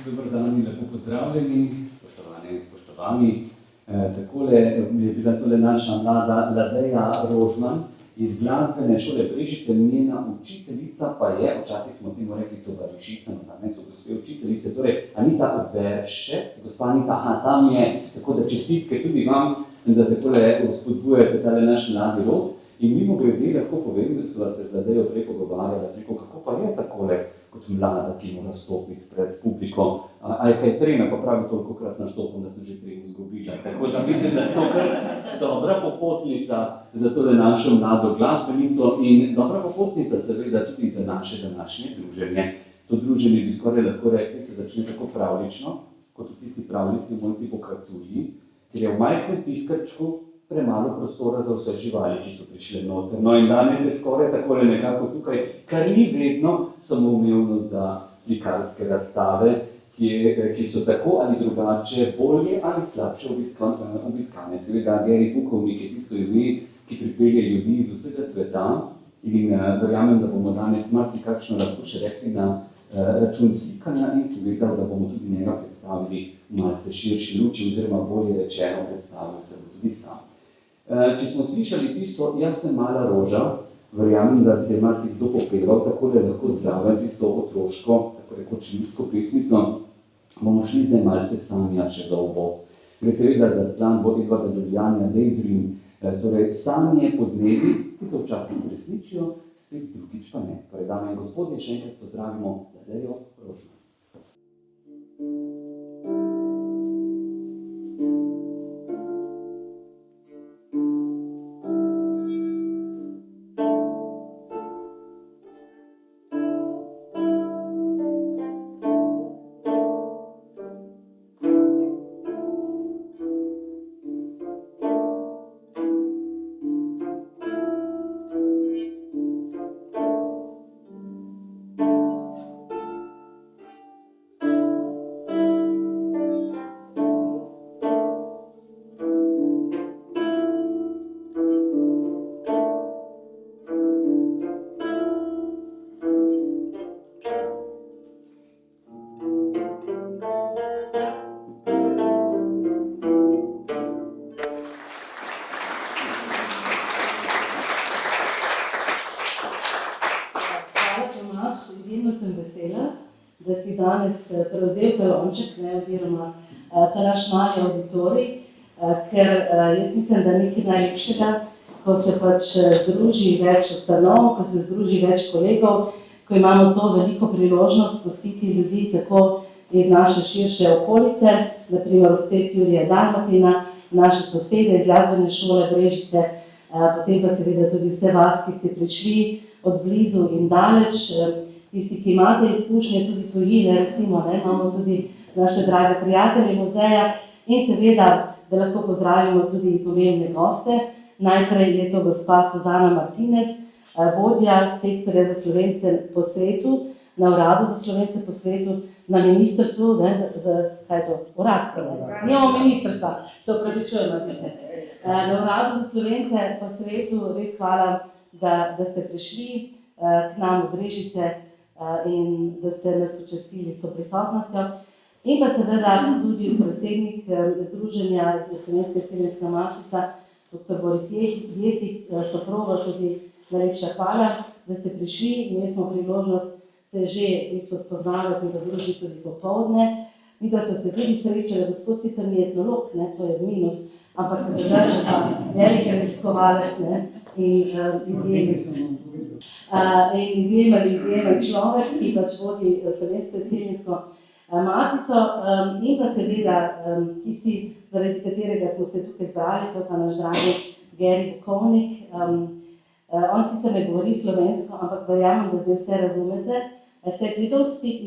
Dober dan in lepo pozdravljeni, spoštovane in spoštovani. Takole je bila tole naša mlada Ladeja Rožman iz glasbene šole Brežice, njena učiteljica pa je, včasih smo temu rekli tovarišica, no danes so gospe učiteljice, torej Anita Veršec, gospa Anita, tam je, tako da čestitke tudi vam, da takole spodbujate tale naš mladi rod. In mimogrede lahko povem, da sva se z Ladejo prej pogovarjala, sem rekel, kako pa je takole kot mlada, ki mora stopiti pred publiko. A je kaj treme, pa pravi tolikokrat nastopom, da sem že treme izgubila. Tako da mislim, da je to kar dobra popotnica za tole našo mlado glasbenico in dobra popotnica seveda tudi za naše današnje druženje. To druženje bi skoraj lahko rekli, se začne tako pravlično, kot v tisti pravljici Mojci po Kacuji, ker je v majhnem piskrčku premalo prostora za vse živali, ki so prišle noter. No in danes je skoraj takole nekako tukaj, kar ni vedno samoumevno za slikarske razstave, ki so tako ali drugače bolje ali slabše obiskane. Seveda Geri Pukovnik je tisto ime, ki pripelje ljudi iz vsega sveta in verjamem, da bomo danes marsikakšno lahko še rekli na račun slikanja in seveda, da bomo tudi njega predstavili malce širši luči oziroma bolje rečeno predstavil se bo tudi sam. Če smo slišali tisto Jaz sem mala roža, verjamem, da se je marsikdo popeval, takole lahko zraven tisto otroško, tako rekoč ljudsko pesmico, bomo šli zdaj malce sanja še za uvod. Gre seveda za skladbo Edvarda Giulianija Daydream, torej sanje podnevi, ki se včasih uresničijo, spet drugič pa ne. Torej, dame in gospodje, še enkrat pozdravimo Ladejo Rožman. Izjemno sem vesela, da si danes prevzel talonček, oziroma ta naš mali auditorij, ker jaz mislim, da nekaj najlepšega, ko se pač združi več ustanov, ko se združi več kolegov, ko imamo to veliko priložnost pustiti ljudi tako iz naše širše okolice, naprimer od tete Jurija Dalmatina, naše sosede iz glasbene šole Brežice, potem pa seveda tudi vse vas, ki ste prišli od blizu in daleč, tisti, ki imate izkušnje tudi tujine, recimo, imamo tudi naše drage prijatelje muzeja in seveda, da lahko pozdravimo tudi pomembne goste. Najprej je to gospa Suzana Martinez, vodja sektorja za Slovence po svetu, na Uradu za Slovence po svetu, na ministrstvu, kaj je to? Urad, nimamo ministrstva, se opravičujemo. Na Uradu za Slovence po svetu, res hvala, da ste prišli k nam v Brežice in da ste nas počastili s to prisotnostjo. In pa seveda tudi predsednik Združenja Slovenska izseljenska matica, dr. Boris Jesih, soproga, tudi najlepša hvala, da ste prišli. Imeli smo priložnost se že spoznavati in družiti tudi popoldne. Mi da so se tudi srečali, gospod sicer ni etnolog, to je minus, ampak drugače pa velik raziskovalec in izjemen človek, ki pač vodi Slovensko izseljensko matico in pa seveda tisti, zaradi katerega smo se tukaj zbrali, to pa naš dragi Geri Pukovnik. On sicer ne govori slovensko, ampak verjamem, da zdaj vse razumete. I said, we don't speak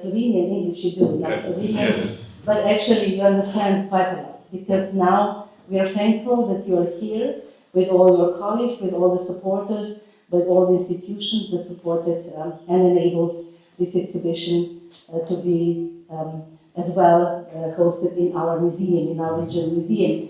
Slovenian English, you do, not Slovenian, but actually you understand quite a lot, because now we are thankful that you are here with all your colleagues, with all the supporters, with all the institutions that supported and enabled this exhibition to be as well hosted in our museum, in our regional museum.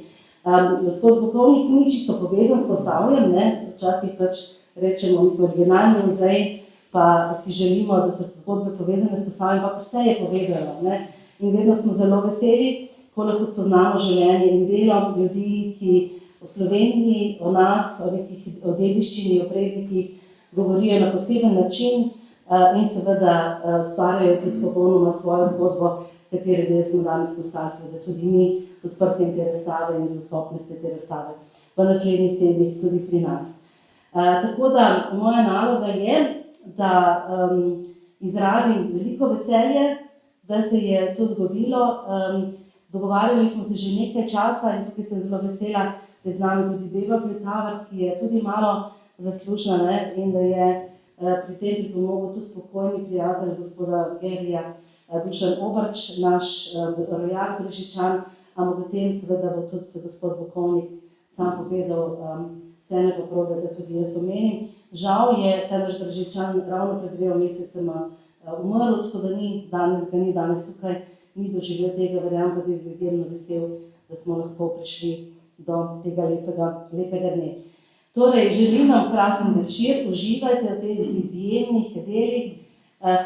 Gospod Pukovnik ni čisto povezan s Posavjem, včasih pač rečemo, mi smo regionalni muzej pa si želimo, da so zgodbe povezane s Posavjem, ampak vse je povezano, ne? In vedno smo zelo veseli, ko lahko spoznamo življenje in delo ljudi, ki v Sloveniji o nas, o dediščini, o prednikih govorijo na poseben način in seveda ustvarjajo tudi popolnoma svojo zgodbo, katere del smo danes postali, seveda tudi mi, odprtjem te razstave in z dostopnostjo te razstave v naslednjih tednih tudi pri nas. Tako da moja naloga je, da izrazim veliko veselje, da se je to zgodilo. Dogovarjali smo se že nekaj časa in tukaj sem zelo vesela, da je z nami tudi Beba Pletavar, ki je tudi malo zaslužna, ne? In da je pri tem pripomogel tudi pokojni prijatelj gospoda Gerija Dušan Obrč, naš rojak Brežičan, ampak o tem seveda bo tudi gospod Bokovnik sam povedal, vseeno pa prav, da tudi jaz omenim. Žal je ta naš Brežičan ravno pred 2 mesecema umrl, tako da ga ni danes tukaj, ni doživel tega, verjamem pa, da je bil izjemno vesel, da smo lahko prišli do tega lepega dne. Torej, želim vam krasen večer, uživajte v teh izjemnih delih.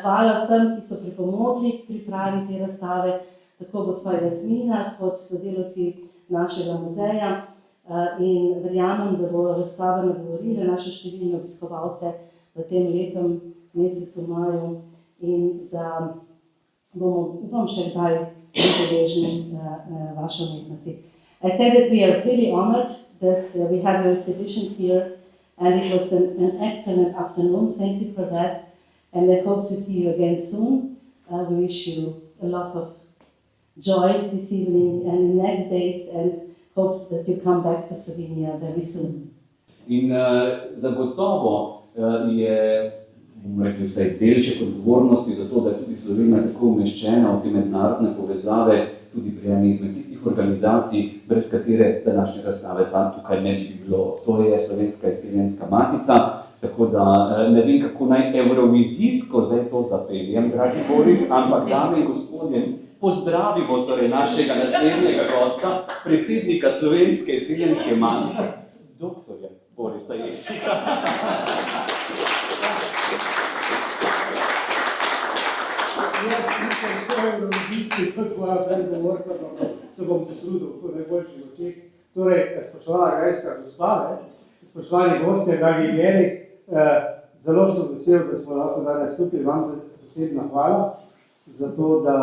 Hvala vsem, ki so pripomogli k pripravi te razstave, tako gospa Jasmina kot sodelavci našega muzeja. In verjamem, da bo razstava nagovorila naše številne obiskovalce v tem lepem mesecu maju in da bomo, upam, še kdaj deležni vaše umetnosti. I said that we are really honored that we have your exhibition here and it was an excellent afternoon. Thank you for that and I hope to see you again soon. We wish you a lot of joy this evening and in the next days and hope that you come back to Slovenia very soon. In zagotovo je, bomo rekli, vsaj delček odgovornosti za to, da je tudi Slovenija tako umeščena v te mednarodne povezave, tudi pri eni izmed tistih organizacij, brez katere današnje razstave tam tukaj ne bi bilo. To je Slovenska izseljenska matica, tako da ne vem, kako naj evrovizijsko zdaj to zapeljem, dragi Boris, ampak dame in gospodje, pozdravimo torej našega naslednjega gosta, predsednika Slovenske izseljenske matice, doktorja Borisa Jesika. Jaz nisem to evrovizijski, kot moja predgovorca, se bom potrudil v najboljših očeh. Torej, spoštovana grajska gospa, spoštovani gostje, dragi Geri, zelo sem vesel, da smo lahko danes tukaj. Vam posebna hvala za to, da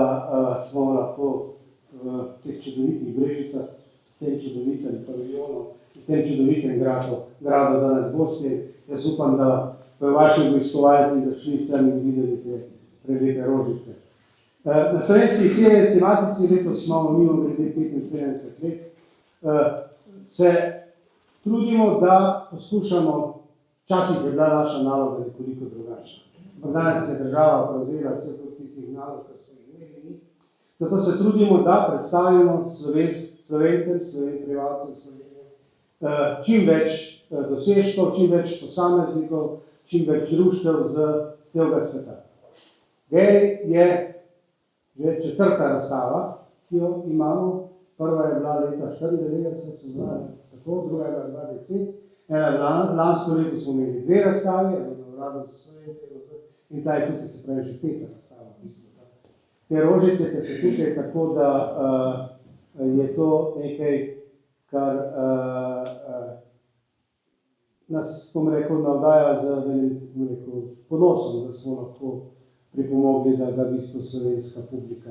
smo lahko v teh čudovitih Brežicah, v tem čudovitem paviljonu, v tem čudovitem gradu danes gostje. Jaz upam, da v vaši obiskovalci zašli sem in videli te prelepe Rožice. Na Slovenski izseljenski matici letos smo mimogrede 75 let. Se trudimo, da poskušamo, včasih je bila naša naloga nekoliko drugačna. Danes je država prevzela vse tistih nalog, ki smo jih imeli. Zato se trudimo, da predstavimo Slovencem, prebivalcem Slovenije čim več dosežkov, čim več posameznikov, čim več društev z celega sveta. Geri je že 4. razstava, ki jo imamo. Prva je bila leta 1994, tako, druga je bila 2010. Lansko leto smo imeli 2 razstavi, na Uradu za Slovence in ta je tukaj, se pravi, že 5. razstava. Te Rožice, ki so tukaj, tako da je to nekaj, kar nas, bom rekel, navdaja z ponosom, da smo lahko pripomogli, da ga v bistvu slovenska publika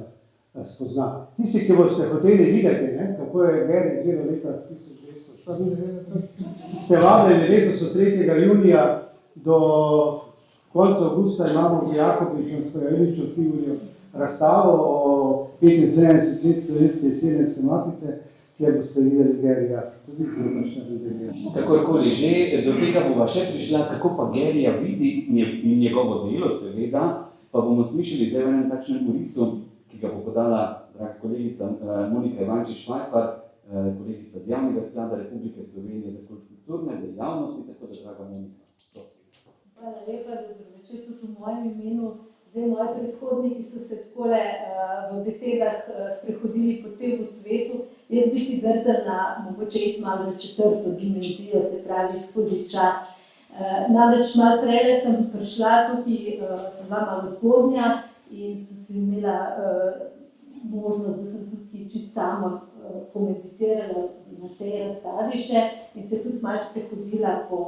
spozna. Tisti, ki boste hoteli videti, kako je Geri izgledal leta 1994, ste vabljeni letos od 3. junija do konca avgusta imamo v Jakobiču in Strojevniču v Tivoliu razstavo o 75 let Slovenske izseljenske matice, kjer boste videli Gerija tudi z letošnjega nedelja. Kakorkoli že, do tega bova še prišla, kako pa Gerija vidi in njegovo delo, seveda, pa bomo slišali zdaj v enem takšnem orisu, ki ga bo podala draga kolegica Monika Ivančič-Švajfar, kolegica z Javnega sklada Republike Slovenije za kulturne dejavnosti, tako da, draga Monika, prosim. Hvala lepa, dobro večer tudi v mojem imenu. Zdaj, moji predhodniki so se takole v besedah sprehodili po celem svetu. Jaz bi si drzala mogoče iti malo na 4. dimenzijo, se pravi skozi čas. Namreč malo prej sem prišla tukaj, sem bila malo zgodnja in sem si imela možnost, da sem tukaj čisto sama pomeditirala na tej razstavi še in se tudi malo sprehodila po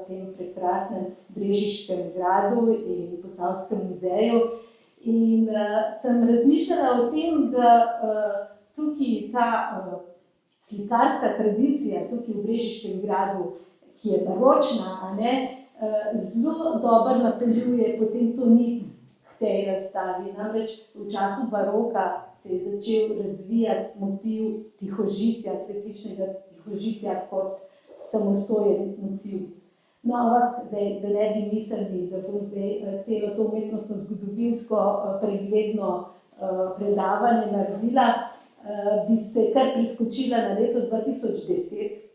tem prekrasnem Brežiškem gradu in Posavskem muzeju. In sem razmišljala o tem, da tukaj ta slikarska tradicija tukaj v Brežiškem gradu, ki je baročna, zelo dobro napeljuje potem to nit k tej razstavi. Namreč v času baroka se je začel razvijati motiv tihožitja, cvetličnega tihožitja kot samostojen motiv. No, ampak zdaj, da ne bi mislili, da bom zdaj celo to umetnostno zgodovinsko pregledno predavanje naredila, bi se kar priskočila na leto 2010.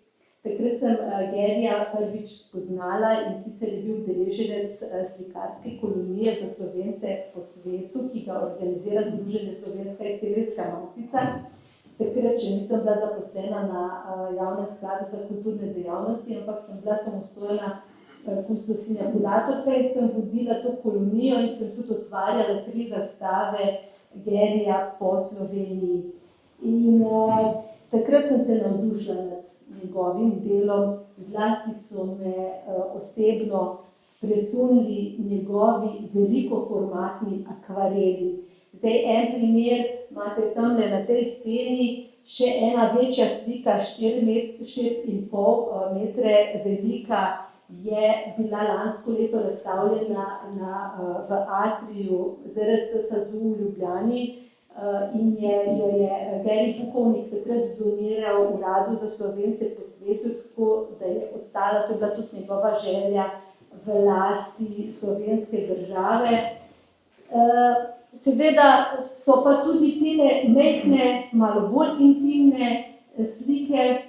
Takrat sem Gerija prvič spoznala in sicer je bil udeleženec slikarske kolonije za Slovence po svetu, ki ga organizira Združenje Slovenska izseljenska matica. Takrat še nisem bila zaposlena na Javnem skladu za kulturne dejavnosti, ampak sem bila samostojna kustosinja kuratorka in sem vodila to kolonijo in sem tudi otvarjala 3 razstave Gerija po Sloveniji. In takrat sem se navdušila nad njegovim delom, zlasti so me osebno presunili njegovi velikoformatni akvareli. Zdaj en primer imate tamle na tej steni, še ena večja slika, 4,5 metre velika, je bila lansko leto razstavljena v atriju ZRC SAZU v Ljubljani. In jo je Geri Bukovnik takrat doniral Uradu za Slovence po svetu, tako da je ostala, to je bila tudi njegova želja, v lasti slovenske države. Seveda so pa tudi tele majhne, malo bolj intimne slike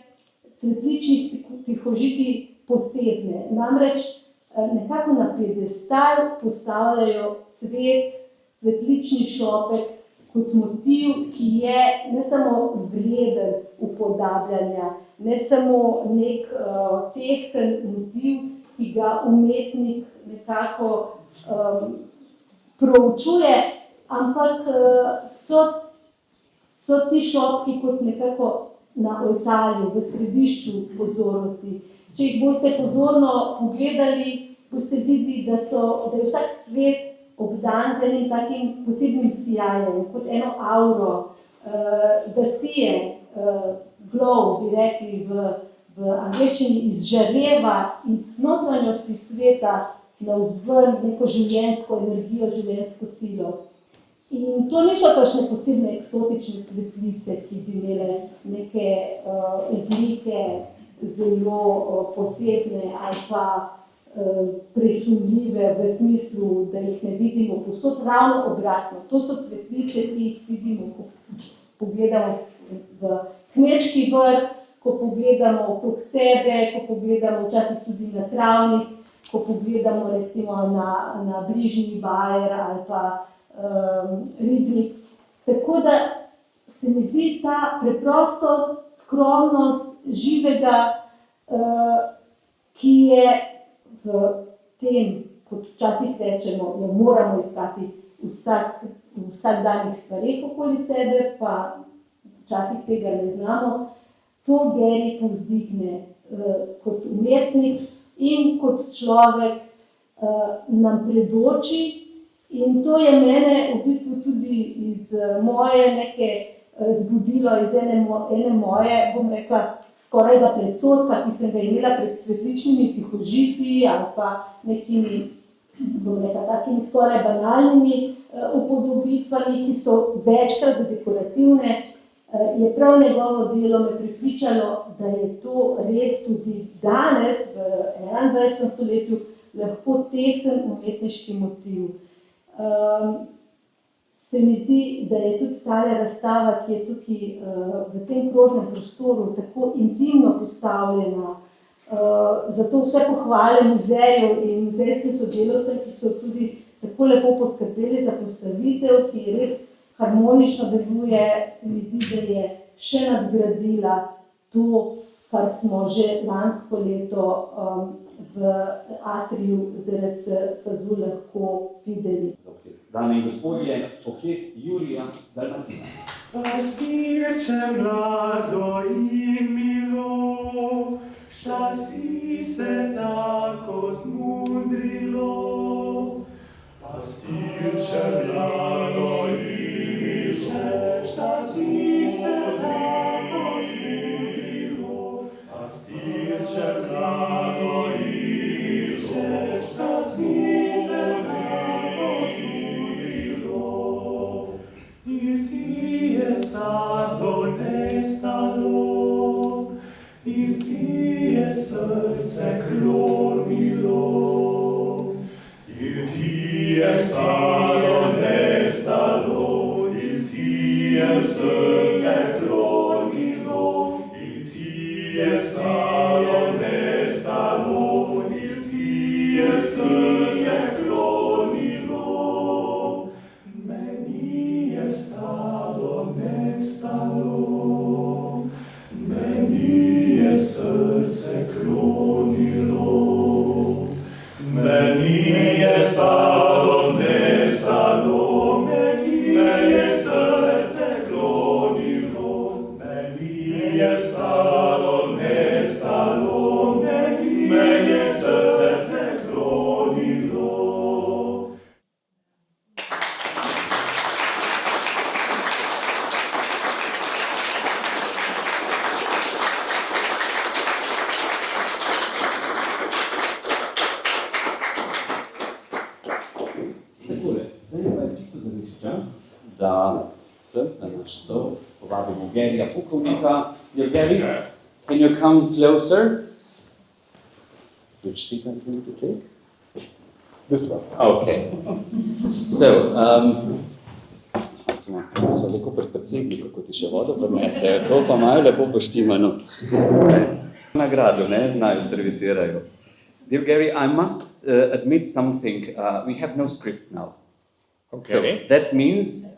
cvetličnih tihožitij posebne. Namreč nekako na piedestal postavljajo cvetlični šopek kot motiv, ki je ne samo vreden upodabljanja, ne samo nek tehten motiv, ki ga umetnik nekako proučuje, ampak so ti šopki kot nekako na oltarju, v središču pozornosti. Če jih boste pozorno pogledali, boste videli, da je vsak cvet obdan z enim takim posebnim sijajem, kot eno auro, da sije, glow, bi rekli v angleščini, izžareva iz notranjosti cveta navzven neko življenjsko energijo, življenjsko silo. In to niso kakšne posebne eksotične cvetlice, ki bi imele neke oblike zelo posebne ali pa presunljive v smislu, da jih ne vidimo povsod, ravno obratno. To so cvetlice, ki jih vidimo, ko pogledamo v kmečki vrt, ko pogledamo okrog sebe, ko pogledamo včasih tudi na travnik, ko pogledamo recimo na bližnji bajer ali pa ribnik. Tako da se mi zdi ta preprostost, skromnost živega, ki je v tem, kot včasih rečemo, jo moramo iskati v vsakdanjih stvareh okoli sebe, pa včasih tega ne znamo, to Geri povzdigne kot umetnik in kot človek nam predoči. In to je mene v bistvu tudi iz moje neke zbudilo, iz ene moje, bom rekla, skoraj da predsodka, ki sem ga imela pred cvetličnimi tihožitji ali pa nekimi, bom rekla, takimi skoraj banalnimi upodobitvami, ki so večkrat dekorativne, je prav njegovo delo me prepričalo, da je to res tudi danes, v 21. stoletju, lahko tehten umetniški motiv. Se mi zdi, da je tudi tale razstava, ki je tukaj v tem krožnem prostoru tako intimno postavljena, zato vse pohvale muzeju in muzejskim sodelavcem, ki so tudi tako lepo poskrbeli za postavitev, ki res harmonično deluje, se mi zdi, da je še nadgradila to, kar smo že lansko leto v atriju ZRC SAZU lahko videli. Dame in gospodje, poklet Jurija Dalmatina. Pastirče mlado in milo, šta si se tako zmudrilo. Pastirče mlado in milo, šta si se tako zmudrilo. Pastirče mlado in milo, šta si se tako zmudrilo. Il ti è stato nestalo, il ti è srce klonilo. Il ti è stato nestalo, il ti è srce klonilo. Il ti è stato nestalo, il ti è srce klonilo. Meni je stato nestalo, meni je srce klonilo. Meni je stato nestalo, meni je srce klonilo. Meni je stato nestalo, meni je srce klonilo. Takole, zdaj pa je čisto zareči čas, da sem na naš stol povabimo Garyja Pukovnika. Dear Gary, can you come closer? Which seat are you going to take? This one. Okay. So, to so zdaj kot predsednika, kot ti še vodo prinesejo, to pa malo lepo poštimano. Nagrado, ne, znajo servisirajo. Dear Gary, I must admit something. We have no script now. Okay. So that means,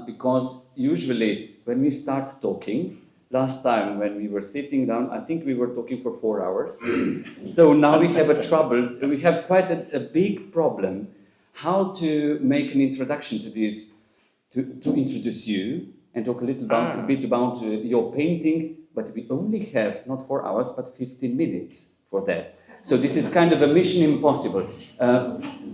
because usually when we start talking, last time when we were sitting down, I think we were talking for 4 hours. So now we have we have quite a big problem how to make an introduction to this, to introduce you and talk a bit about your painting, but we only have not 4 hours, but 15 minutes for that. So this is kind of a mission impossible.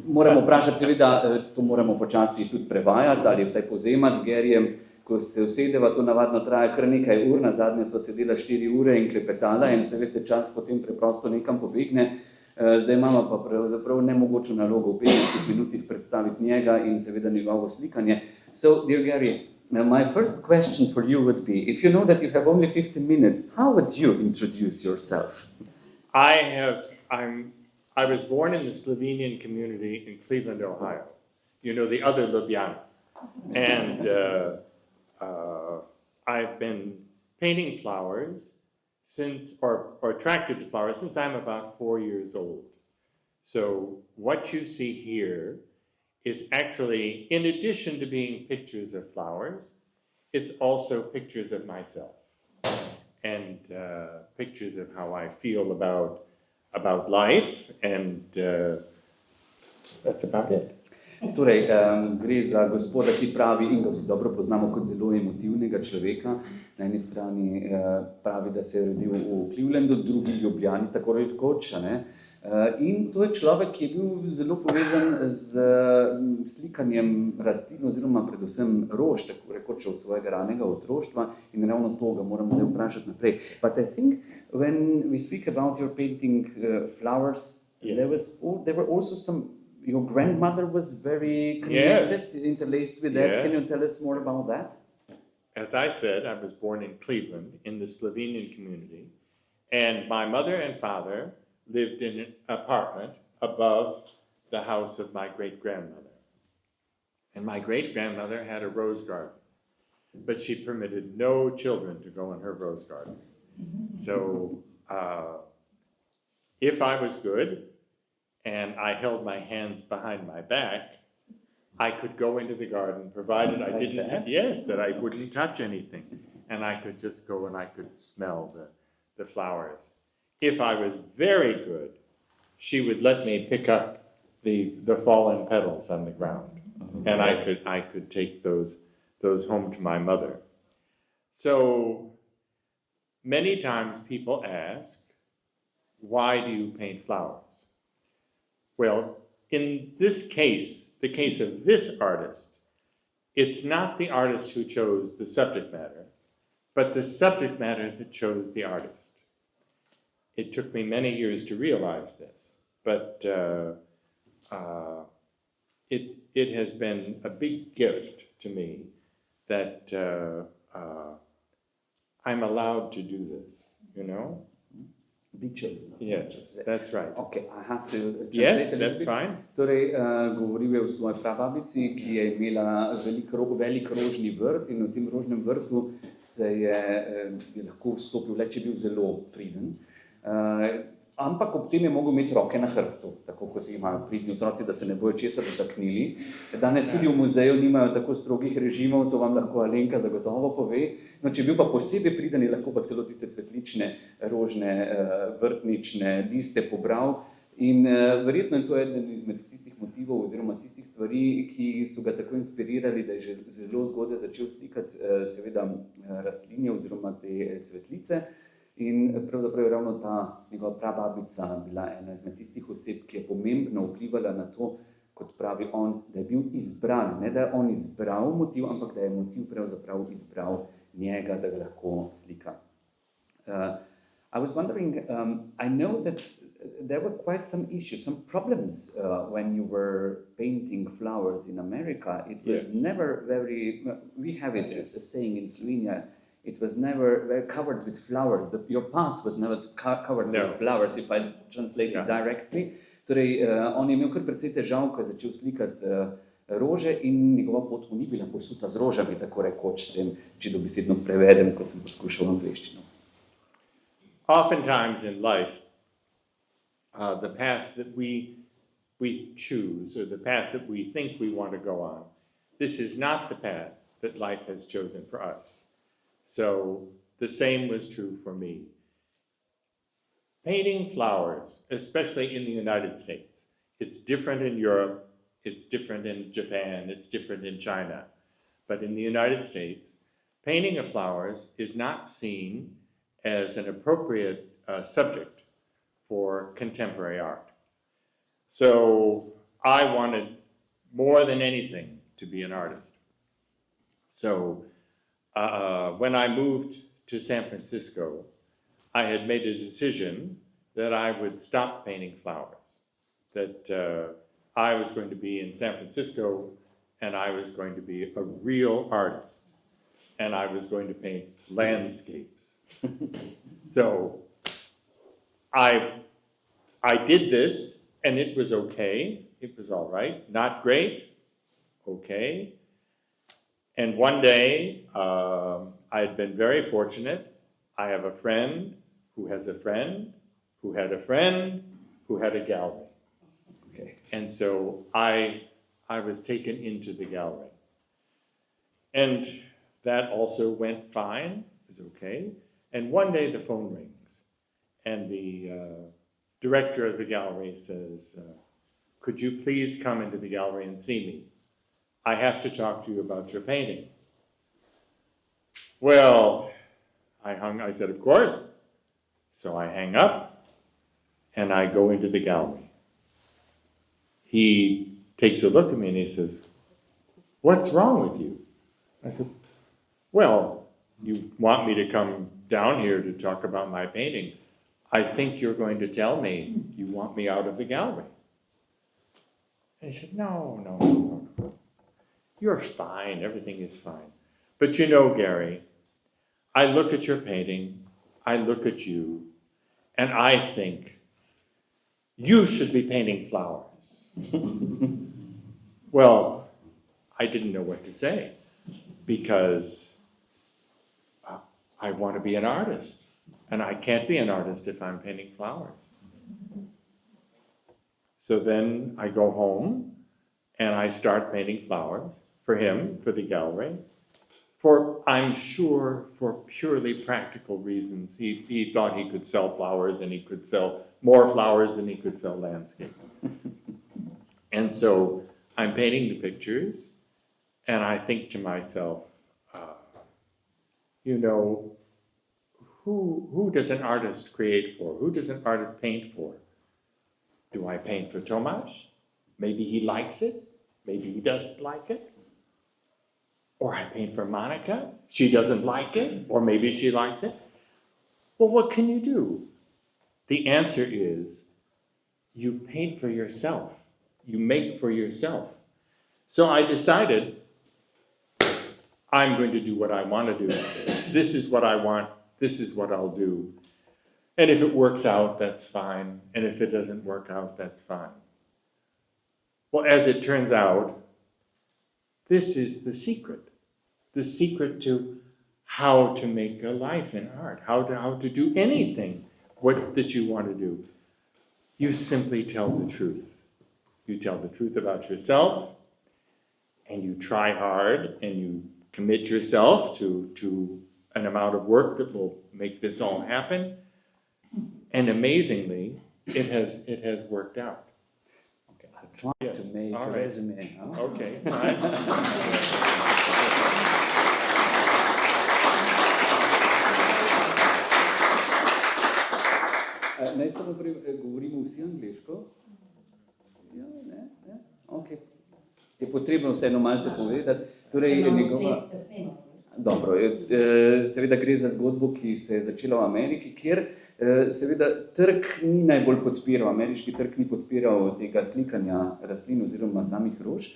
Moramo vprašati, seveda, to moramo počasi tudi prevajati ali vsaj povzemati z Garyjem, ko se usedeva, to navadno traja kar nekaj ur, nazadnje sva sedela 4 ure in klepetala in se veste, čas potem preprosto nekam pobegne. Zdaj imamo pa pravzaprav nemogočo nalogo v 15 minutih predstaviti njega in seveda njegovo slikanje. So, dear Gary, my first question for you would be, if you know that you have only 15 minutes, how would you introduce yourself? I was born in the Slovenian community in Cleveland, Ohio. You know, the other Ljubljana. And I've been painting flowers or attracted to flowers since I'm about 4 years old. So what you see here is actually, in addition to being pictures of flowers, it's also pictures of myself and pictures of how I feel about life, and that's about it. Torej, gre za gospoda, ki pravi, in ga vsi dobro poznamo kot zelo emotivnega človeka. Na eni strani pravi, da se je rodil v Clevelandu, drugi Ljubljani, tako rekoč. In to je človek, ki je bil zelo povezan z slikanjem rastlin oziroma predvsem rož, tako rekoč od svojega ranega otroštva, in ravno to ga moram zdaj vprašati naprej. But I think when we speak about your painting flowers, yes, there were also some. Your grandmother was very connected, yes, interlaced with that. Yes. Can you tell us more about that? As I said, I was born in Cleveland in the Slovenian community, and my mother and father lived in an apartment above the house of my great-grandmother. And my great-grandmother had a rose garden, but she permitted no children to go in her rose garden. So if I was good, and I held my hands behind my back, I could go into the garden, provided I didn't, yes, that I wouldn't touch anything. And I could just go and I could smell the flowers. If I was very good, she would let me pick up the fallen petals on the ground, and I could take those home to my mother. So many times people ask, why do you paint flowers? Well, in this case, the case of this artist, it's not the artist who chose the subject matter, but the subject matter that chose the artist. It took me many years to realize this, but it has been a big gift to me that I'm allowed to do this, you know? Be chosen. Yes, that's right. Okay, I have to translate Yes, a little that's bit. fine. Torej, govoril je o svoji prababici, ki je imela velik rožni vrt in v tem rožnem vrtu je lahko vstopil le, če je bil zelo priden. Ampak ob tem je mogel imeti roke na hrbtu, tako kot imajo pridni otroci, da se ne bojo česa dotaknili. Danes tudi v muzeju nimajo tako strogih režimov, to vam lahko Alenka zagotovo pove. No, če je bil pa posebej priden, je lahko pa celo tiste cvetlične, rožne, vrtnične liste pobral. In verjetno je to eden izmed tistih motivov oziroma tistih stvari, ki so ga tako inspirirali, da je že zelo zgodaj začel slikati seveda rastlinje oziroma te cvetlice. In pravzaprav je ravno ta njegova prababica bila ena izmed tistih oseb, ki je pomembno vplivala na to, kot pravi on, da je bil izbran. Ne da je on izbral motiv, ampak da je motiv pravzaprav izbral njega, da ga lahko slika. I was wondering, I know that there were quite some issues, some problems when you were painting flowers in America. It was never very, we have it as a saying in Slovenia, it was never very covered with flowers. Your path was never covered with flowers, if I translate it directly. Torej, on je imel kar precej težav, ko je začel slikati rože in njegova pot mu ni bila posuta z rožami, tako rekoč, s tem, če dobesedno prevedem, kot sem poskušal v angleščino. Oftentimes in life, the path that we choose, or the path that we think we want to go on, this is not the path that life has chosen for us. So the same was true for me. Painting flowers, especially in the United States, it's different in Europe, it's different in Japan, it's different in China. But in the United States, painting of flowers is not seen as an appropriate subject for contemporary art. So I wanted more than anything to be an artist. So when I moved to San Francisco, I had made a decision that I would stop painting flowers, that I was going to be in San Francisco and I was going to be a real artist and I was going to paint landscapes. So I did this and it was okay, it was all right, not great, okay. And one day, I had been very fortunate. I have a friend who has a friend who had a friend who had a gallery. Okay. And so I was taken into the gallery. And that also went fine, it was okay. And one day the phone rings and the director of the gallery says, could you please come into the gallery and see me? I have to talk to you about your painting. Well, I said, of course. So I hang up and I go into the gallery. He takes a look at me and he says, what's wrong with you? I said, well, you want me to come down here to talk about my painting. I think you're going to tell me you want me out of the gallery. And he said, no. You're fine, everything is fine. But you know, Gary, I look at your painting, I look at you, and I think, you should be painting flowers. Well, I didn't know what to say, because I want to be an artist, and I can't be an artist if I'm painting flowers. So then I go home, and I start painting flowers for him, for the gallery. I'm sure, for purely practical reasons. He thought he could sell flowers and he could sell more flowers than he could sell landscapes. And so I'm painting the pictures and I think to myself, you know, who does an artist create for? Who does an artist paint for? Do I paint for Tomasz? Maybe he likes it. Maybe he doesn't like it. Or I paint for Monica. She doesn't like it. Or maybe she likes it. Well, what can you do? The answer is you paint for yourself. You make for yourself. So I decided I'm going to do what I want to do. This is what I want. This is what I'll do. And if it works out, that's fine. And if it doesn't work out, that's fine. Well, as it turns out, this is the secret to how to make a life in art, how to do anything that you want to do. You simply tell the truth. You tell the truth about yourself, and you try hard, and you commit yourself to an amount of work that will make this all happen. And amazingly, it has worked out. Okay, I'll try Yes, to make all a right. resume. Huh? Okay, right. Naj samo govorimo vsi angliško. Ja, ne? Okay. Je potrebno vseeno malce povedati. Torej, njegova... Dobro, seveda gre za zgodbo, ki se je začela v Ameriki, kjer seveda trg ni najbolj podpiral, ameriški trg ni podpiral tega slikanja rastlin oziroma samih rož.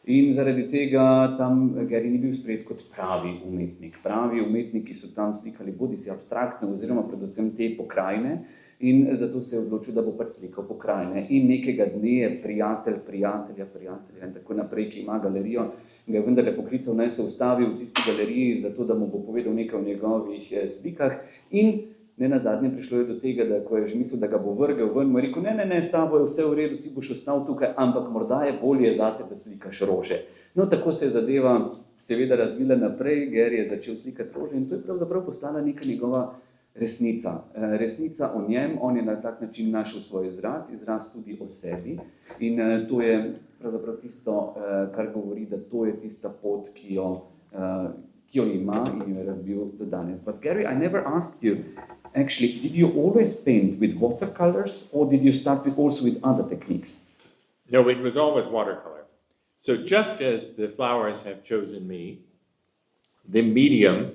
In zaradi tega tam Gary ni bil sprejet kot pravi umetnik. Pravi umetniki so tam slikali bodisi abstraktne oziroma predvsem te pokrajine, in zato se je odločil, da bo pač slikal pokrajine. In nekega dne je prijatelja in tako naprej, ki ima galerijo, ga je vendarle poklical, naj se ustavi v tisti galeriji, zato da mu bo povedal nekaj o njegovih slikah. In nenazadnje prišlo je do tega, da ko je že mislil, da ga bo vrgel ven, mu je rekel, ne, s tabo je vse v redu, ti boš ostal tukaj, ampak morda je bolje zate, da slikaš rože. No, tako se je zadeva seveda razvila naprej, Gary je začel slikati rože in to je pravzaprav postala neka njegova resnica. Resnica o njem, on je na tak način našel svoj izraz tudi o sebi in to je pravzaprav tisto, kar govori, da to je tista pot, ki jo ima in jo je razvil do danes. But Gary, I never asked you, actually, did you always paint with watercolors or did you start also with other techniques? No, it was always watercolor. So just as the flowers have chosen me, the medium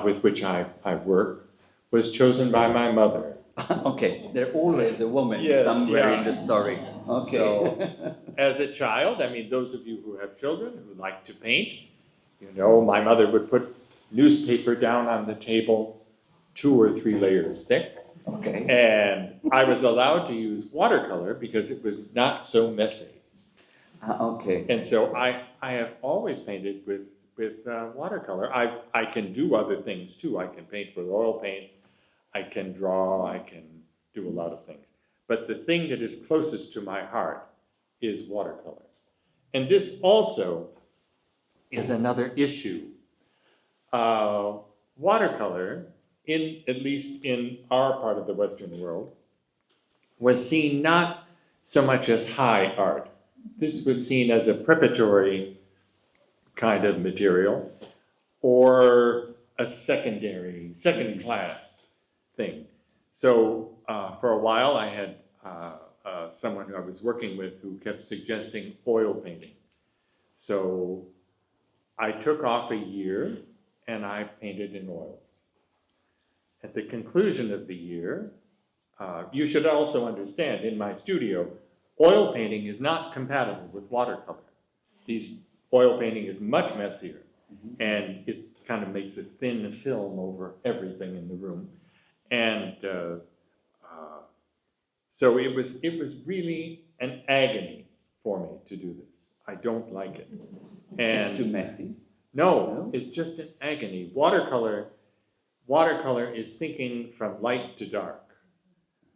with which I work was chosen by my mother. Okay, there's always a woman Yes, somewhere yeah. in the story. Okay. So, as a child, I mean, those of you who have children who like to paint, you know, my mother would put newspaper down on the table, 2 or 3 layers thick. Okay. And I was allowed to use watercolor because it was not so messy. Okay. And so I have always painted with watercolor. I can do other things too. I can paint with oil paints. I can draw. I can do a lot of things. But the thing that is closest to my heart is watercolor. And this also is another issue. Watercolor, at least in our part of the Western world, was seen not so much as high art. This was seen as a preparatory kind of material or a second class thing. So for a while I had someone who I was working with who kept suggesting oil painting. So I took off a year and I painted in oils. At the conclusion of the year, you should also understand, in my studio, oil painting is not compatible with watercolor. Oil painting is much messier, and it kind of makes this thin film over everything in the room. And so it was really an agony for me to do this. I don't like it. And It's too messy. No, it's just an agony. Watercolor is thinking from light to dark,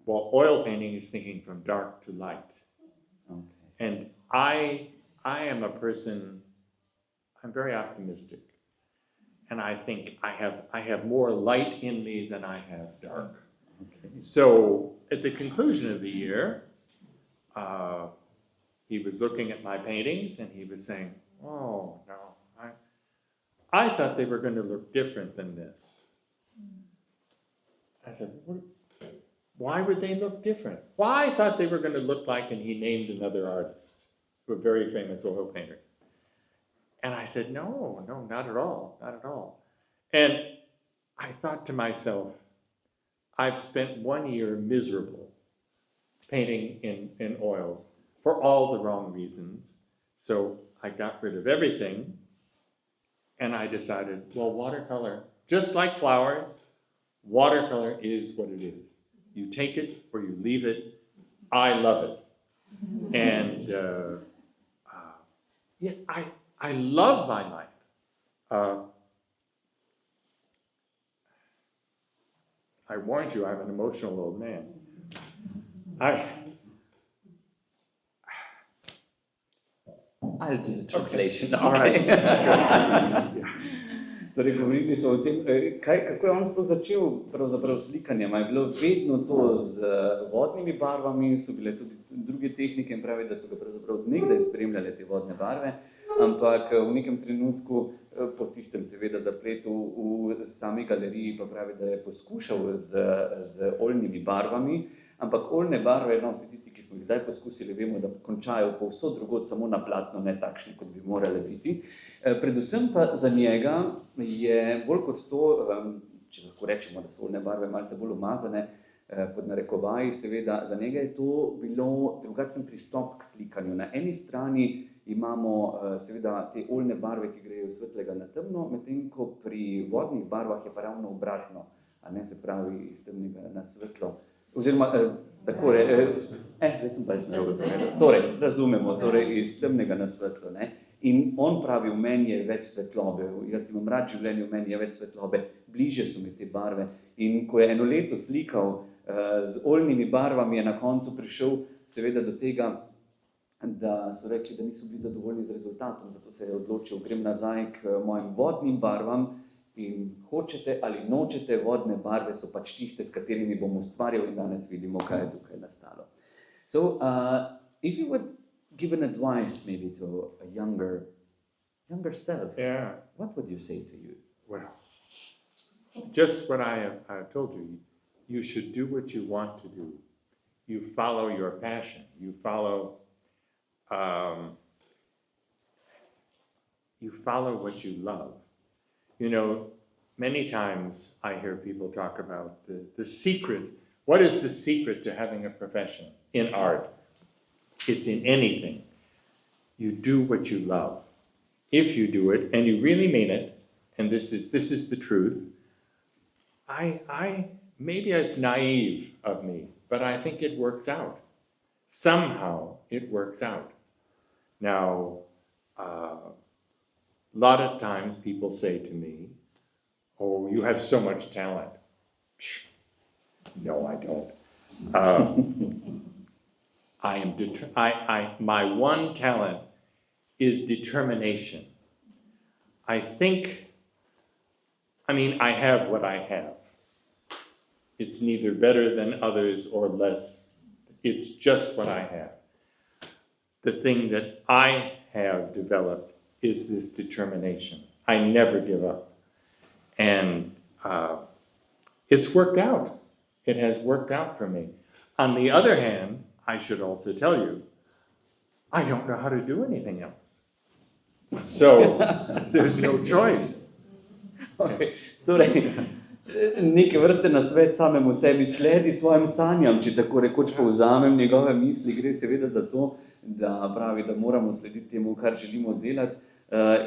while oil painting is thinking from dark to light. Okay. And I am a person, I'm very optimistic. and I think I have more light in me than I have dark. So at the conclusion of the year, he was looking at my paintings and he was saying, "Oh no, I thought they were going to look different than this." I said, "Why would they look different?" "Why I thought they were going to look like," and he named another artist, a very famous oil painter. And I said, no, not at all, not at all. And I thought to myself, I've spent 1 year miserable painting in oils for all the wrong reasons. So I got rid of everything, and I decided, well, watercolor, just like flowers, watercolor is what it is. You take it or you leave it. I love it. And yes, I love my life. I warned you, I'm an emotional old man. I'll do the translation. All right. Torej, govorili so o tem, kako je on sploh začel pravzaprav s slikanjem. Je bilo vedno to z vodnimi barvami, so bile tudi druge tehnike in pravi, da so ga pravzaprav nekdaj spremljale te vodne barve, ampak v nekem trenutku, po tistem seveda zapletu v sami galeriji, pa pravi, da je poskušal z oljnimi barvami, ampak oljne barve, no, vsi tisti, ki smo jih kdaj poskusili, vemo, da končajo povsod drugod samo na platno, ne takšne, kot bi morale biti. Predvsem pa za njega je bolj kot to, če lahko rečemo, da so oljne barve malce bolj umazane, pod narekovaji, seveda, za njega je to bilo drugačen pristop k slikanju. Na eni strani imamo seveda te oljne barve, ki grejo svetlega na temno, medtem ko pri vodnih barvah je pa ravno obratno, a ne, se pravi iz temnega na svetlo. Oziroma, tako zdaj sem pa iznevel. Torej, razumemo, torej iz temnega na svetlo, ne. In on pravi, v meni je več svetlobe, jaz imam rad življenje, v meni je več svetlobe, bliže so mi te barve. In ko je eno leto slikal z oljnimi barvami, je na koncu prišel seveda do tega, da so rekli, da niso bili zadovoljni z rezultatom, zato se je odločil, grem nazaj k mojim vodnim barvam in hočete ali nočete, vodne barve so pač tiste, s katerimi bom ustvarjal in danes vidimo, kaj je tukaj nastalo. So, if you would give an advice maybe to a younger self, what would you say to you? Well, just what I have told you. You should do what you want to do. You follow your passion. You follow what you love. You know, many times I hear people talk about the secret. What is the secret to having a profession in art? It's in anything. You do what you love. If you do it, and you really mean it, and this is the truth, maybe it's naive of me, but I think it works out. Somehow it works out. Now, a lot of times people say to me, "Oh, you have so much talent." No, I don't. My one talent is determination. I have what I have. It's neither better than others or less. It's just what I have. The thing that I have developed is this determination. I never give up. And it's worked out. It has worked out for me. On the other hand, I should also tell you, I don't know how to do anything else. So there's no choice. Torej, neke vrste nasvet samemu sebi, sledi svojim sanjam, če tako rekoč povzamem njegove misli, gre seveda za to, da pravi, da moramo slediti temu, kar želimo delati,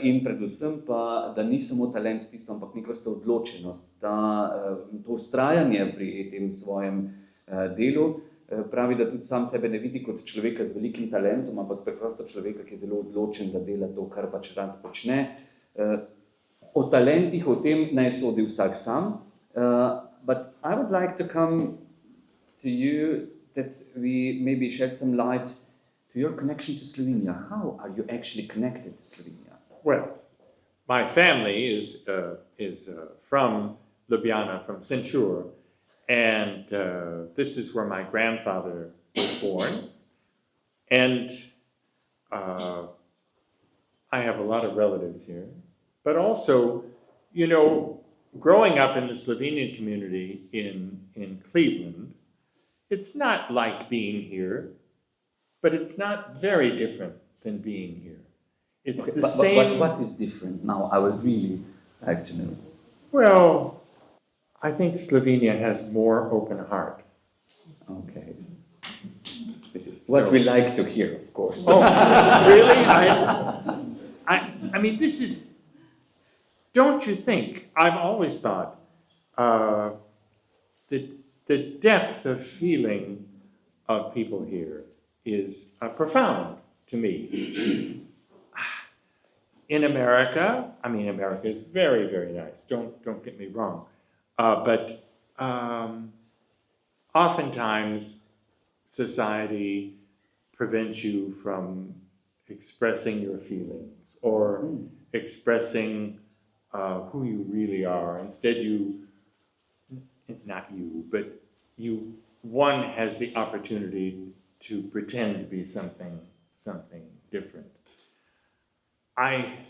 in predvsem pa, da ni samo talent tisto, ampak neka vrsta odločenost, to vztrajanje pri tem svojem delu. Pravi, da tudi sam sebe ne vidi kot človeka z velikim talentom, ampak preprosto človeka, ki je zelo odločen, da dela to, kar pač rad počne. O talentih, o tem naj sodi vsak sam. But I would like to come to you that we maybe shed some light to your connection to Slovenia. How are you actually connected to Slovenia? Well, my family is from Ljubljana, from Senčur, and this is where my grandfather was born. And I have a lot of relatives here, but also, you know, growing up in the Slovenian community in Cleveland, it's not like being here, but it's not very different than being here. It's the same. What is different now? I would really like to know. Well, I think Slovenia has more open heart. Okay. This is what we like to hear, of course. Oh, really? I mean, this is, don't you think, I've always thought, the depth of feeling of people here is profound to me. In America, I mean, America is very, very nice, don't get me wrong, but oftentimes society prevents you from expressing your feelings or expressing who you really are. Instead, one has the opportunity to pretend to be something different. I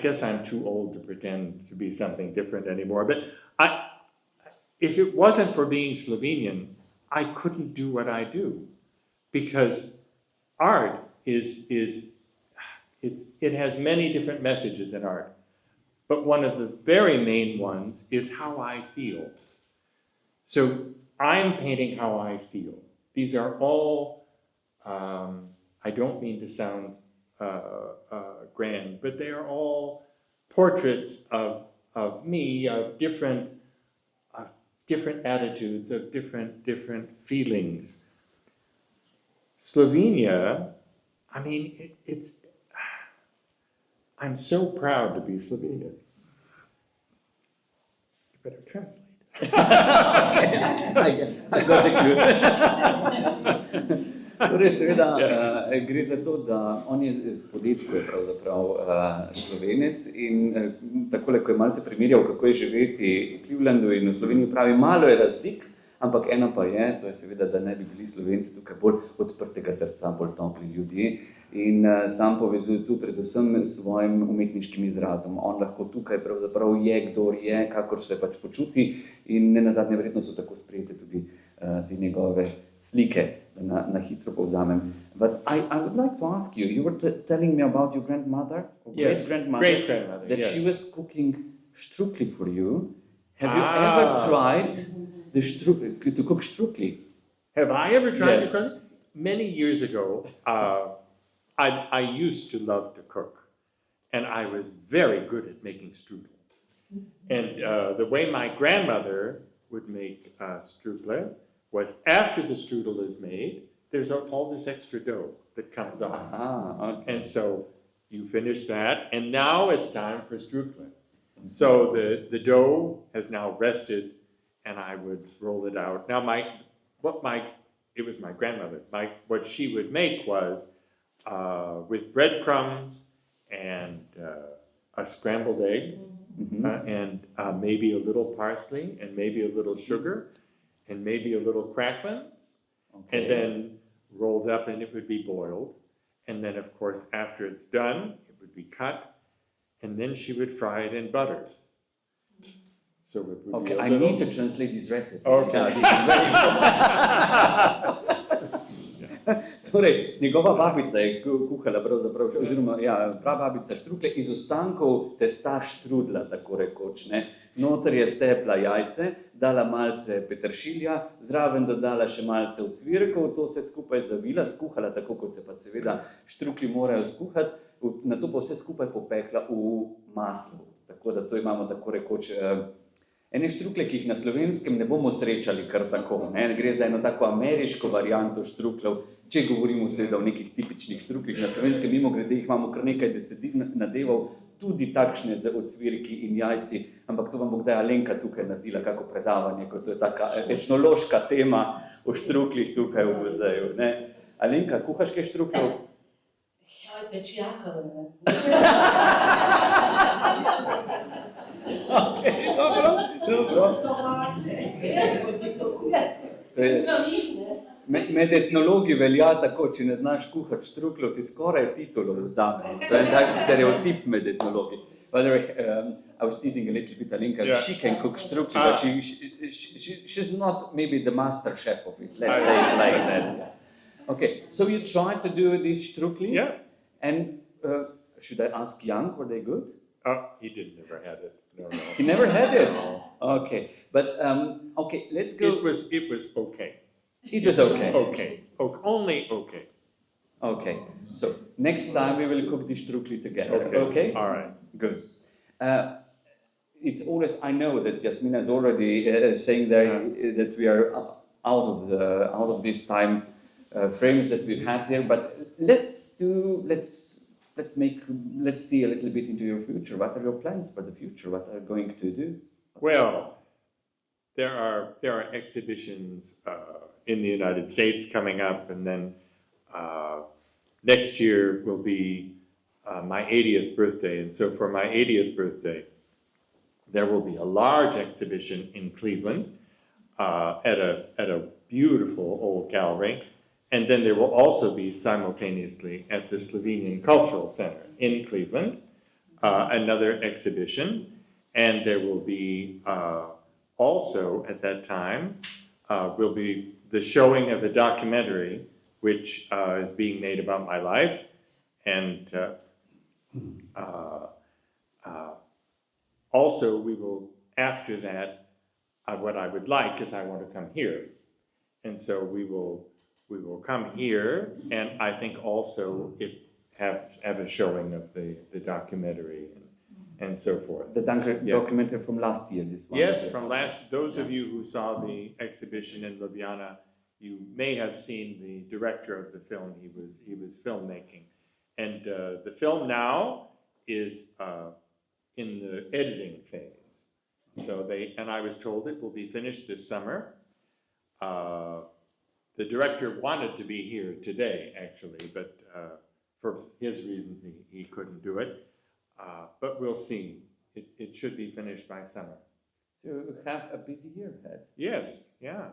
guess I'm too old to pretend to be something different anymore, but if it wasn't for being Slovenian, I couldn't do what I do, because art it has many different messages in art, but one of the very main ones is how I feel. So I'm painting how I feel. These are all, I don't mean to sound grand, but they are all portraits of me, of different attitudes, of different feelings. Slovenia, I mean, I'm so proud to be Slovenian. You better translate. I got the clue. Torej, seveda, gre za to, da on je podjetko je pravzaprav Slovenec in takole, ko je malce primerjal, kako je živeti v Clevelandu in v Sloveniji, pravi, malo je razlik, ampak eno pa je, to je seveda, da ne bi bili Slovenci tukaj bolj odprtega srca, bolj topli ljudje. In sam povezuje tu predvsem s svojim umetniškim izrazom. On lahko tukaj pravzaprav je, kdor je, kakor se pač počuti, in nenazadnje verjetno so tako sprejete tudi te njegove slike, da na hitro povzamem. But I would like to ask you, you were telling me about your grandmother, or Yes, great-grandmother, that yes. she was cooking strudel for you. Have you ever tried to cook strudel? Have I ever tried Yes. to cook? Many years ago, I used to love to cook, and I was very good at making strudel. And the way my grandmother would make strudel was, after the strudel is made, there's all this extra dough that comes off. Okay. And so you finish that, and now it's time for strudel. So the dough has now rested, and I would roll it out. Now it was my grandmother. What she would make was with breadcrumbs and a scrambled egg, and maybe a little parsley, and maybe a little sugar, and maybe a little cracklings, and then rolled up, and it would be boiled. And then, of course, after it's done, it would be cut, and then she would fry it in butter. So it would Okay, be a I little... need to translate this recipe. Okay. Yeah, this is very important. Torej, njegova babica je kuhala pravzaprav, oziroma prababica štrukle iz ostankov testa štrudla, tako rekoč, ne. Noter je stepla jajce, dala malce peteršilja, zraven dodala še malce ocvirkov, to se skupaj zavila, skuhala, tako kot se pa seveda štrukli morajo skuhati, nato pa vse skupaj popekla v maslu. Tako da to imamo tako rekoč ene štrukle, ki jih na Slovenskem ne bomo srečali kar tako, ne. Gre za eno tako ameriško varianto štruklov, če govorimo seveda o nekih tipičnih štruklih. Na Slovenskem mimogrede jih imamo kar nekaj desetin nadevov, tudi takšne z ocvirki in jajci, ampak to vam bo kdaj Alenka tukaj naredila kako predavanje, ko to je taka etnološka tema o štruklih tukaj v muzeju, ne. Alenka, kuhaš kaj štruklov? Ja, Pečjakove. Dobro. To je, med etnologi velja tako, če ne znaš kuhati štruklov, ti skoraj titulo vzame. To je tak stereotip med etnologi. By the way, I was teasing a little bit Alenka. Yeah. She can cook štruklji, but she's not maybe the master chef of it. Let's say it like that. Okay, so you tried to do this štruklji? Yeah. And should I ask Jan, were they good? He never had it. No. He never had it? No. Okay, but okay, let's go. It was okay. It was okay. Okay. Only okay. Okay, so next time we will cook the štruklji together. Okay? All right. Good. It's always, I know that Jasmina is already saying there that we are out of this time frames that we've had here, but let's see a little bit into your future. What are your plans for the future? What are you going to do? Well, there are exhibitions in the United States coming up, and then next year will be my 80th birthday, and so for my 80th birthday, there will be a large exhibition in Cleveland at a beautiful old gallery, and then there will also be simultaneously at the Slovenian Cultural Center in Cleveland another exhibition, and there will be also at that time will be the showing of a documentary which is being made about my life, and also we will, after that, what I would like is I want to come here, and so we will come here, and I think also have a showing of the documentary and so forth. The documentary from last year, this one. Yes, from those of you who saw the exhibition in Ljubljana, you may have seen the director of the film. He was filmmaking, and the film now is in the editing phase. So I was told it will be finished this summer. The director wanted to be here today, actually, but for his reasons he couldn't do it. But we'll see. It should be finished by summer. So you have a busy year ahead. Yes, yeah.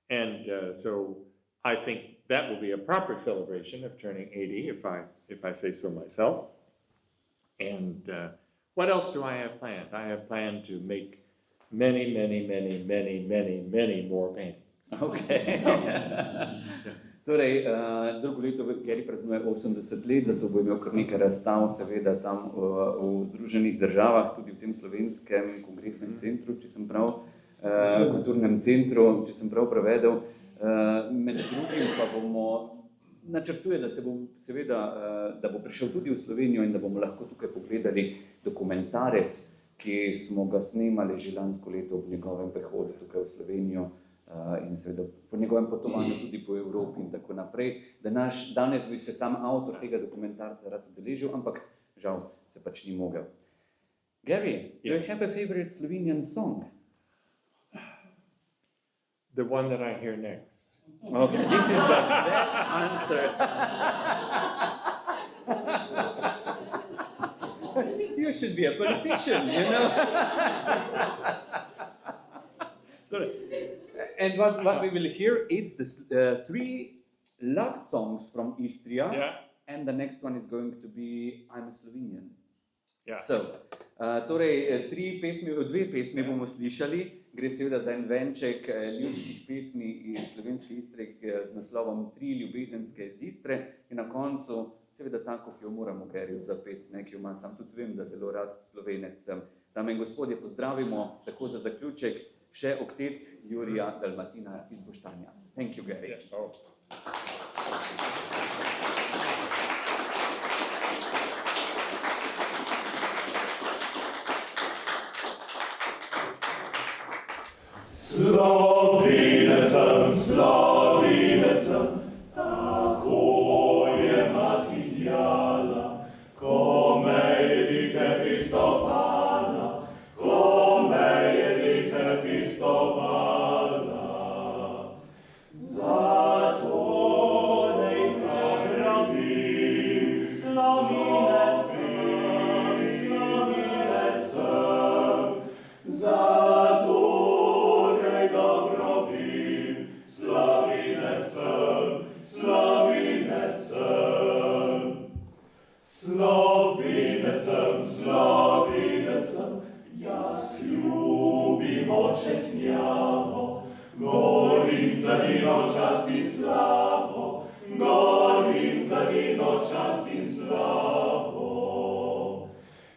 And so I think that will be a proper celebration of turning 80, if I say so myself. And what else do I have planned? I have planned to make many more paintings. Okay. Torej, drugo leto Gary praznuje 80 let, zato bo imel kar nekaj razstav, seveda tam v Združenih državah, tudi v tem slovenskem kongresnem centru, če sem prav, kulturnem centru, če sem prav prevedel. Med drugim pa načrtuje, da da bo prišel tudi v Slovenijo in da bomo lahko tukaj pogledali dokumentarec, ki smo ga snemali že lansko leto ob njegovem prihodu tukaj v Slovenijo. In seveda po njegovem potovanju tudi po Evropi in tako naprej. Danes bi se sam avtor tega dokumentarca rad udeležil, ampak žal se pač ni mogel. Gary, do you have a favorite Slovenian song? The one that I hear next. Okay, this is the best answer. You should be a politician, you know? And what we will hear, it's the 3 love songs from Istria, and the next one is going to be I'm a Slovenian. Yeah. So, torej, 2 pesmi bomo slišali, gre seveda za en venček ljudskih pesmi iz slovenske Istre z naslovom 3 ljubezenske z Istre in na koncu seveda tako, ki jo moramo Garyju zapeti, ki jo imam, sam tudi vem, da zelo rad Slovenec sem. Dame in gospodje, pozdravimo tako za zaključek še oktet Jurija Dalmatina iz Boštanja. Thank you, Gary. Yeah. Oh. Slovenec sem, tako je mati zjala, ko me je dite pistovala, zato naj te pravim, Slavinecem, jas ljubim očetnjavo, gorim za njeno čast in slavo, gorim za njeno čast in slavo.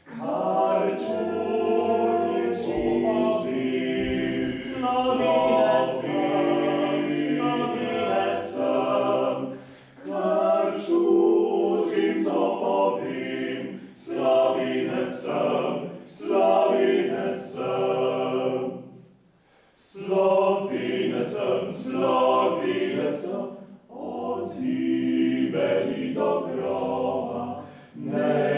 Kar čutim čisi, slavinecem, kar čutim to povim, slavinecem, slavinecem. Slavinecem, slavinecem, ozibeli do groba, ne